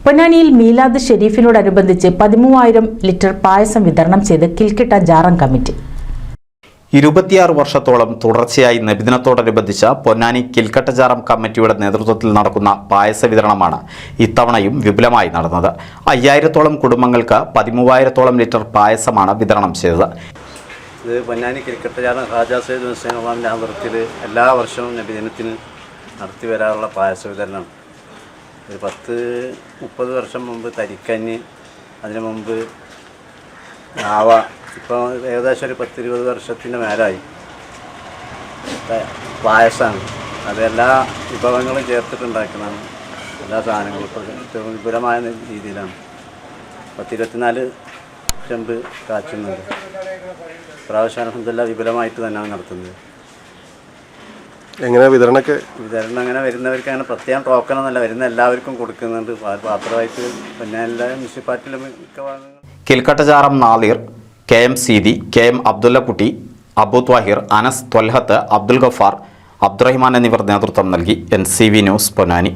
പൊന്നാനിയിൽ മീലാദ് ഷെരീഫിനോടനുബന്ധിച്ച് 13,000 ലിറ്റർ പായസം വിതരണം ചെയ്ത് കിൽക്കിട്ട ജാറം കമ്മിറ്റി. 26 വർഷത്തോളം തുടർച്ചയായി നബിദിനത്തോടനുബന്ധിച്ച് പൊന്നാനി കിൽക്കട്ട ജാറം കമ്മിറ്റിയുടെ നേതൃത്വത്തിൽ നടക്കുന്ന പായസ വിതരണമാണ് ഇത്തവണയും വിപുലമായി നടന്നത്. 5000-ഓളം കുടുംബങ്ങൾക്ക് 13,000-ഓളം ലിറ്റർ പായസമാണ് വിതരണം ചെയ്തത്. ഇത് പൊന്നാനി കിൽക്കട്ട ജാറം ഹാജ സയ്യിദ് ഹുസൈൻ അള്ളാഹിന്റെ ആദരത്തിൽ എല്ലാ വർഷവും നബിദിനത്തിന് നടത്തി വരാറുള്ള പായസ വിതരണം. ഒരു 10-30 വർഷം മുമ്പ് തരിക്കഞ്ഞി, അതിനു മുമ്പ് ആവ, ഇപ്പോൾ ഏകദേശം ഒരു 10-20 വർഷത്തിൻ്റെ മേലായി പായസമാണ്. അതെല്ലാ വിഭവങ്ങളും ചേർത്തിട്ടുണ്ടാക്കുന്നതാണ്. എല്ലാ സാധനങ്ങളും ഇപ്പോൾ വിപുലമായ രീതിയിലാണ് 10-24 ചെമ്പ് കാച്ചുന്നത്. പ്രാവശ്യം അൽഹംദുലില്ലാഹ് വിപുലമായിട്ട് തന്നെയാണ് നടത്തുന്നത്. എങ്ങനെ വിതരണം അങ്ങനെ വരുന്നവർക്ക് അങ്ങനെ പ്രത്യേകം ടോക്കണൊന്നുമല്ല, വരുന്ന എല്ലാവർക്കും കൊടുക്കുന്നുണ്ട്. പാത്രമായിട്ട് പിന്നെ എല്ലാ മുനിസിപ്പാലിറ്റിയിലും മിക്ക ഭാഗങ്ങളും. കിൽക്കട്ട ജാറം നാളിർ, KM സീതി, KM അബ്ദുല്ലക്കുട്ടി, അബു ത്വാഹിർ, അനസ് ത്വൽഹത്ത്, അബ്ദുൽ ഗഫാർ, അബ്ദുറഹിമാൻ എന്നിവർ നേതൃത്വം നൽകി. NCV news Ponnani.